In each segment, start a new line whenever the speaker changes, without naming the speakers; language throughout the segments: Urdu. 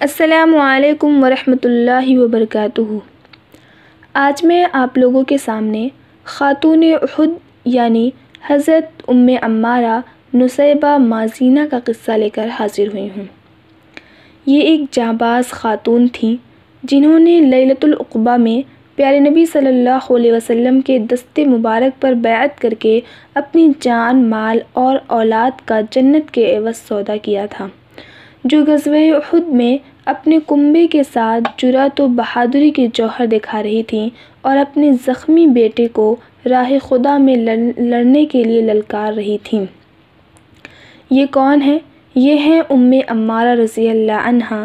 السلام علیکم ورحمۃ اللہ وبرکاتہ۔ آج میں آپ لوگوں کے سامنے خاتون احد یعنی حضرت عمارہ نصیبہ مازینہ کا قصہ لے کر حاضر ہوئی ہوں۔ یہ ایک جانباز خاتون تھیں جنہوں نے لیلۃ العقبہ میں پیارے نبی صلی اللہ علیہ وسلم کے دست مبارک پر بیعت کر کے اپنی جان، مال اور اولاد کا جنت کے عوض سودا کیا تھا، جو غزوہ احد میں اپنے کنبے کے ساتھ جرأت و بہادری کے جوہر دکھا رہی تھیں اور اپنے زخمی بیٹے کو راہ خدا میں لڑنے کے لیے للکار رہی تھیں۔ یہ کون ہیں؟ یہ ہیں عمارہ رضی اللہ عنہا،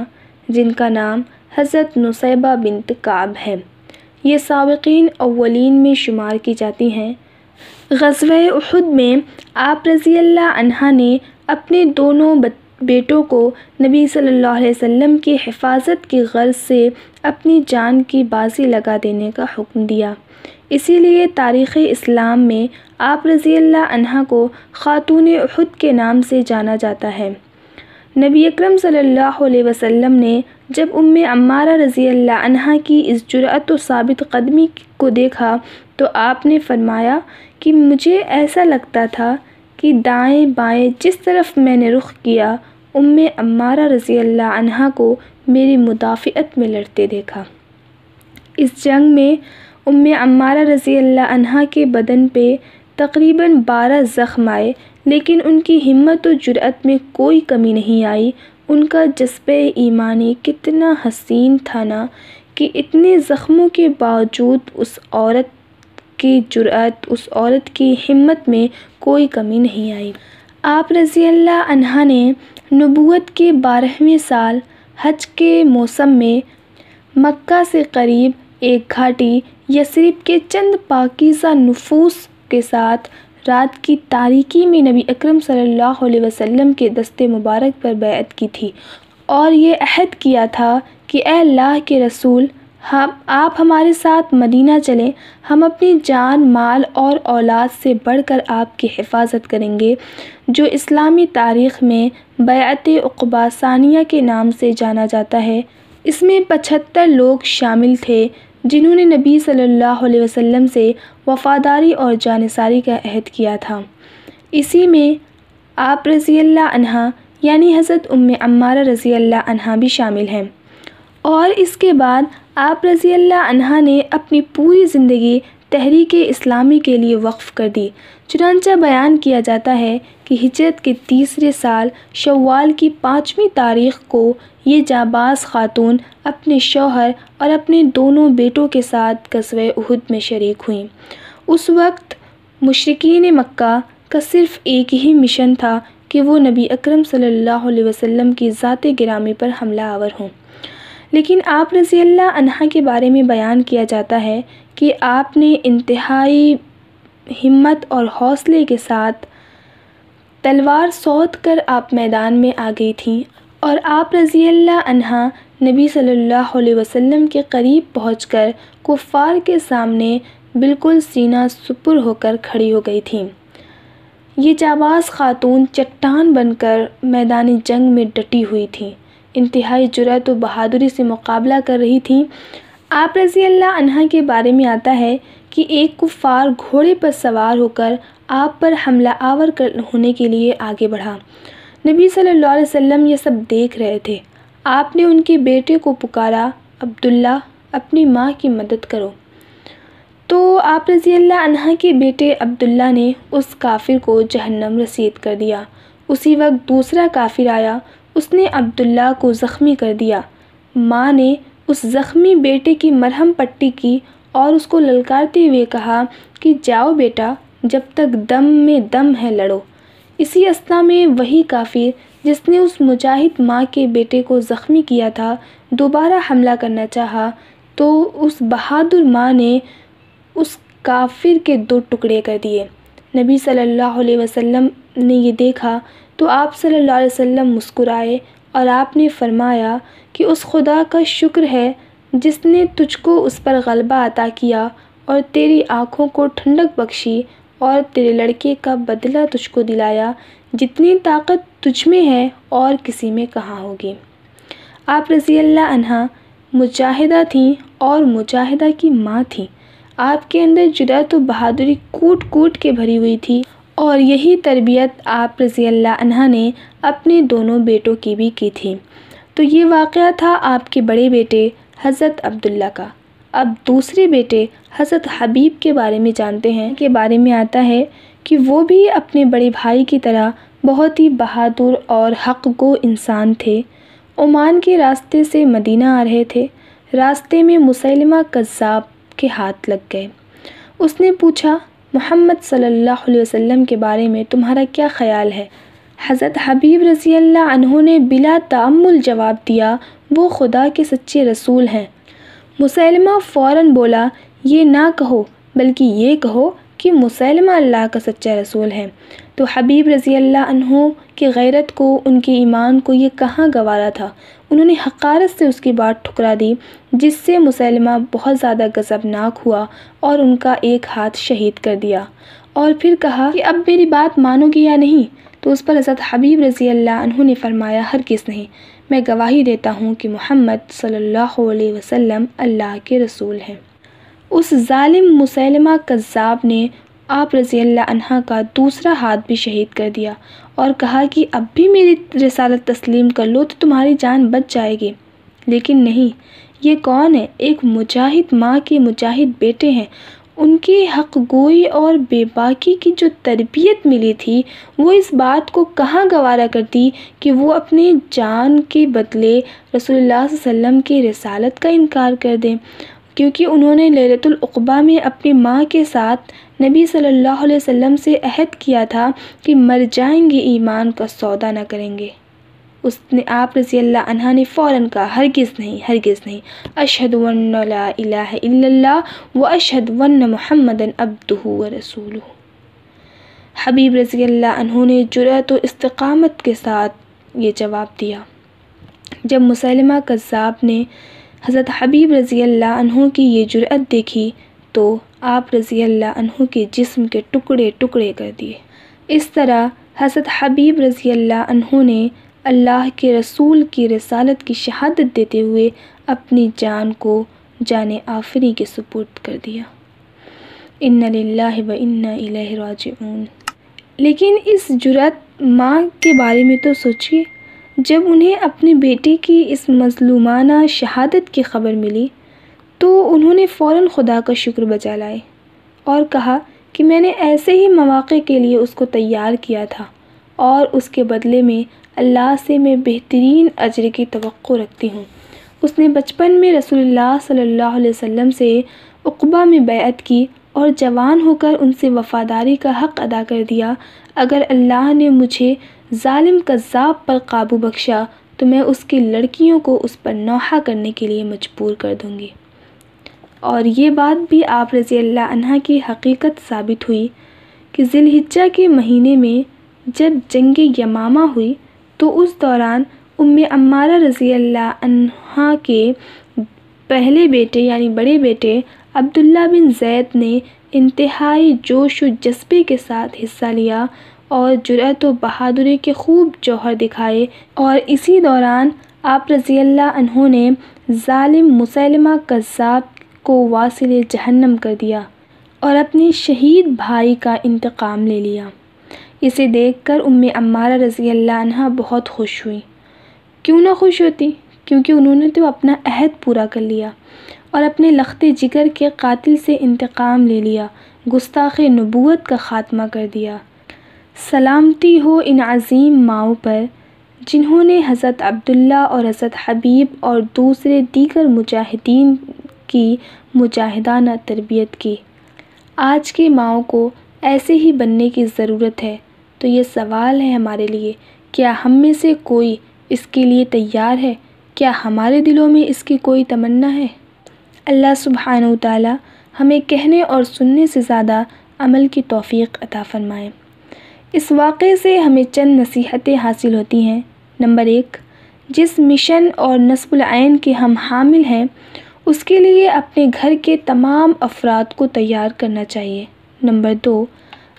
جن کا نام حضرت نصیبہ بنت کعب ہے۔ یہ سابقین اولین میں شمار کی جاتی ہیں۔ غزوہ احد میں آپ رضی اللہ عنہا نے اپنے دونوں بیٹوں کو نبی صلی اللہ علیہ وسلم کی حفاظت کی غرض سے اپنی جان کی بازی لگا دینے کا حکم دیا۔ اسی لیے تاریخ اسلام میں آپ رضی اللہ عنہا کو خاتون احد کے نام سے جانا جاتا ہے۔ نبی اکرم صلی اللہ علیہ وسلم نے جب عمارہ رضی اللہ عنہا کی اس جرأت و ثابت قدمی کو دیکھا تو آپ نے فرمایا کہ مجھے ایسا لگتا تھا کہ دائیں بائیں جس طرف میں نے رخ کیا عمارہ رضی اللہ عنہا کو میری مدافعت میں لڑتے دیکھا۔ اس جنگ میں عمارہ رضی اللہ عنہا کے بدن پہ تقریباً 12 زخم آئے، لیکن ان کی ہمت و جرأت میں کوئی کمی نہیں آئی۔ ان کا جذبہ ایمانی کتنا حسین تھا نا کہ اتنے زخموں کے باوجود اس عورت کی جرأت، اس عورت کی ہمت میں کوئی کمی نہیں آئی۔ آپ رضی اللہ عنہا نے نبوت کے 12ویں سال حج کے موسم میں مکہ سے قریب ایک گھاٹی یثرب کے چند پاکیزہ نفوس کے ساتھ رات کی تاریکی میں نبی اکرم صلی اللہ علیہ وسلم کے دست مبارک پر بیعت کی تھی اور یہ عہد کیا تھا کہ اے اللہ کے رسول، آپ ہمارے ساتھ مدینہ چلیں، ہم اپنی جان، مال اور اولاد سے بڑھ کر آپ کی حفاظت کریں گے، جو اسلامی تاریخ میں بیعت عقبہ ثانیہ کے نام سے جانا جاتا ہے۔ اس میں 75 لوگ شامل تھے جنہوں نے نبی صلی اللہ علیہ وسلم سے وفاداری اور جانثاری کا عہد کیا تھا۔ اسی میں آپ رضی اللہ عنہا یعنی حضرت عمارہ رضی اللہ عنہا بھی شامل ہیں، اور اس کے بعد آپ رضی اللہ عنہا نے اپنی پوری زندگی تحریک اسلامی کے لیے وقف کر دی۔ چنانچہ بیان کیا جاتا ہے کہ ہجرت کے تیسرے سال شوال کی 5ویں تاریخ کو یہ جانباز خاتون اپنے شوہر اور اپنے دونوں بیٹوں کے ساتھ غزوہ احد میں شریک ہوئیں۔ اس وقت مشرکین مکہ کا صرف ایک ہی مشن تھا کہ وہ نبی اکرم صلی اللہ علیہ وسلم کی ذات گرامی پر حملہ آور ہوں، لیکن آپ رضی اللہ عنہا کے بارے میں بیان کیا جاتا ہے کہ آپ نے انتہائی ہمت اور حوصلے کے ساتھ تلوار سود کر آپ میدان میں آ گئی تھیں، اور آپ رضی اللہ عنہا نبی صلی اللہ علیہ وسلم کے قریب پہنچ کر کفار کے سامنے بالکل سینہ سپر ہو کر کھڑی ہو گئی تھیں۔ یہ جانباز خاتون چٹان بن کر میدان جنگ میں ڈٹی ہوئی تھیں، انتہائی جرأت و بہادری سے مقابلہ کر رہی تھیں۔ آپ رضی اللہ عنہا کے بارے میں آتا ہے کہ ایک کفار گھوڑے پر سوار ہو کر آپ پر حملہ آور ہونے کے لیے آگے بڑھا۔ نبی صلی اللہ علیہ وسلم یہ سب دیکھ رہے تھے۔ آپ نے ان کے بیٹے کو پکارا، عبداللہ، اپنی ماں کی مدد کرو۔ تو آپ رضی اللہ عنہا کے بیٹے عبداللہ نے اس کافر کو جہنم رسید کر دیا۔ اسی وقت دوسرا کافر آیا، اس نے عبداللہ کو زخمی کر دیا۔ ماں نے اس زخمی بیٹے کی مرہم پٹی کی اور اس کو للکارتے ہوئے کہا کہ جاؤ بیٹا، جب تک دم میں دم ہے لڑو۔ اسی اثنا میں وہی کافر جس نے اس مجاہد ماں کے بیٹے کو زخمی کیا تھا دوبارہ حملہ کرنا چاہا، تو اس بہادر ماں نے اس کافر کے 2 ٹکڑے کر دیے۔ نبی صلی اللہ علیہ وسلم نے یہ دیکھا تو آپ صلی اللہ علیہ وسلم مسکرائے اور آپ نے فرمایا کہ اس خدا کا شکر ہے جس نے تجھ کو اس پر غلبہ عطا کیا اور تیری آنکھوں کو ٹھنڈک بخشی اور تیرے لڑکے کا بدلہ تجھ کو دلایا، جتنی طاقت تجھ میں ہے اور کسی میں کہاں ہوگی۔ آپ رضی اللہ عنہ مجاہدہ تھیں اور مجاہدہ کی ماں تھیں۔ آپ کے اندر جرأت و بہادری کوٹ کوٹ کے بھری ہوئی تھی، اور یہی تربیت آپ رضی اللہ عنہ نے اپنے دونوں بیٹوں کی بھی کی تھی۔ تو یہ واقعہ تھا آپ کے بڑے بیٹے حضرت عبداللہ کا۔ اب دوسرے بیٹے حضرت حبیب کے بارے میں جانتے ہیں۔ کے بارے میں آتا ہے کہ وہ بھی اپنے بڑے بھائی کی طرح بہت ہی بہادر اور حق گو انسان تھے۔ عمان کے راستے سے مدینہ آ رہے تھے۔ راستے میں مسیلمہ کذاب کے ہاتھ لگ گئے۔ اس نے پوچھا، محمد صلی اللہ علیہ وسلم کے بارے میں تمہارا کیا خیال ہے؟ حضرت حبیب رضی اللہ عنہ نے بلا تأمل جواب دیا، وہ خدا کے سچے رسول ہیں۔ مسیلمہ فوراً بولا، یہ نہ کہو بلکہ یہ کہو کہ مسیلمہ اللہ کا سچا رسول ہے۔ تو حبیب رضی اللہ عنہ کی غیرت کو، ان کے ایمان کو یہ کہاں گوارا تھا۔ انہوں نے حقارت سے اس کی بات ٹھکرا دی، جس سے مسیلمہ بہت زیادہ غضبناک ہوا اور ان کا ایک ہاتھ شہید کر دیا، اور پھر کہا کہ اب میری بات مانو گے یا نہیں؟ تو اس پر حضرت حبیب رضی اللہ عنہ نے فرمایا، ہرگز نہیں، میں گواہی دیتا ہوں کہ محمد صلی اللہ علیہ وسلم اللہ کے رسول ہیں۔ اس ظالم مسیلمہ کذاب نے آپ رضی اللہ عنہ کا دوسرا ہاتھ بھی شہید کر دیا اور کہا کہ اب بھی میری رسالت تسلیم کر لو تو تمہاری جان بچ جائے گی۔ لیکن نہیں، یہ کون ہے؟ ایک مجاہد ماں کے مجاہد بیٹے ہیں۔ ان کی حق گوئی اور بے باکی کی جو تربیت ملی تھی، وہ اس بات کو کہاں گوارا کرتی کہ وہ اپنے جان کے بدلے رسول اللہ صلی اللہ علیہ وسلم کی رسالت کا انکار کر دیں، کیونکہ انہوں نے لیلۃ العقبہ میں اپنی ماں کے ساتھ نبی صلی اللہ علیہ وسلم سے عہد کیا تھا کہ مر جائیں گے ایمان کا سودا نہ کریں گے۔ اس نے آپ رضی اللہ عنہ نے فوراً کہا، ہرگز نہیں، ہرگز نہیں، اشہد ان لا الہ الا اللہ و اشہد ان محمدًا عبدہ و رسولہ۔ حبیب رضی اللہ عنہ نے جرأت و استقامت کے ساتھ یہ جواب دیا۔ جب مسیلمہ کذاب نے حضرت حبیب رضی اللہ عنہ کی یہ جرأت دیکھی تو آپ رضی اللہ عنہ کے جسم کے ٹکڑے ٹکڑے کر دیے۔ اس طرح حضرت حبیب رضی اللہ عنہ نے اللہ کے رسول کی رسالت کی شہادت دیتے ہوئے اپنی جان کو جان آفری کے سپرد کر دیا۔ انا للہ و انا الیہ راجعون۔ لیکن اس جرأت ماں کے بارے میں تو سوچیے، جب انہیں اپنے بیٹے کی اس مظلومانہ شہادت کی خبر ملی تو انہوں نے فوراً خدا کا شکر بجا لائے اور کہا کہ میں نے ایسے ہی مواقع کے لیے اس کو تیار کیا تھا، اور اس کے بدلے میں اللہ سے میں بہترین اجر کی توقع رکھتی ہوں۔ اس نے بچپن میں رسول اللہ صلی اللہ علیہ وسلم سے عقبہ میں بیعت کی اور جوان ہو کر ان سے وفاداری کا حق ادا کر دیا۔ اگر اللہ نے مجھے ظالم کذاب پر قابو بخشا تو میں اس کی لڑکیوں کو اس پر نوحہ کرنے کے لیے مجبور کر دوں گی۔ اور یہ بات بھی آپ رضی اللہ عنہ کی حقیقت ثابت ہوئی کہ ذی الحجہ کے مہینے میں جب جنگ یمامہ ہوئی تو اس دوران عمارہ رضی اللہ عنہ کے پہلے بیٹے یعنی بڑے بیٹے عبداللہ بن زید نے انتہائی جوش و جذبے کے ساتھ حصہ لیا اور جرأت و بہادری کے خوب جوہر دکھائے، اور اسی دوران آپ رضی اللہ عنہ نے ظالم مسیلمہ کذاب کو واصل جہنم کر دیا اور اپنے شہید بھائی کا انتقام لے لیا۔ اسے دیکھ کر عمارہ رضی اللہ عنہ بہت خوش ہوئی۔ کیوں نہ خوش ہوتی؟ کیونکہ انہوں نے تو اپنا عہد پورا کر لیا اور اپنے لخت جگر کے قاتل سے انتقام لے لیا، گستاخ نبوت کا خاتمہ کر دیا۔ سلامتی ہو ان عظیم ماؤں پر جنہوں نے حضرت عبداللہ اور حضرت حبیب اور دوسرے دیگر مجاہدین کی مجاہدانہ تربیت کی۔ آج کے ماؤں کو ایسے ہی بننے کی ضرورت ہے۔ تو یہ سوال ہے ہمارے لیے، کیا ہم میں سے کوئی اس کے لیے تیار ہے؟ کیا ہمارے دلوں میں اس کی کوئی تمنا ہے؟ اللہ سبحانہ وتعالی ہمیں کہنے اور سننے سے زیادہ عمل کی توفیق عطا فرمائے۔ اس واقعے سے ہمیں چند نصیحتیں حاصل ہوتی ہیں۔ نمبر 1، جس مشن اور نصب العین کے ہم حامل ہیں اس کے لیے اپنے گھر کے تمام افراد کو تیار کرنا چاہیے۔ نمبر 2،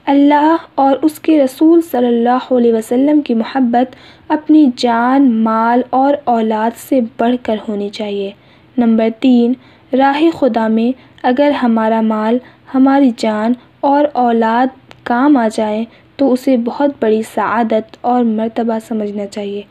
اللہ اور اس کے رسول صلی اللہ علیہ وسلم کی محبت اپنی جان، مال اور اولاد سے بڑھ کر ہونی چاہیے۔ نمبر 3، راہ خدا میں اگر ہمارا مال، ہماری جان اور اولاد کام آ جائیں تو اسے بہت بڑی سعادت اور مرتبہ سمجھنا چاہیے۔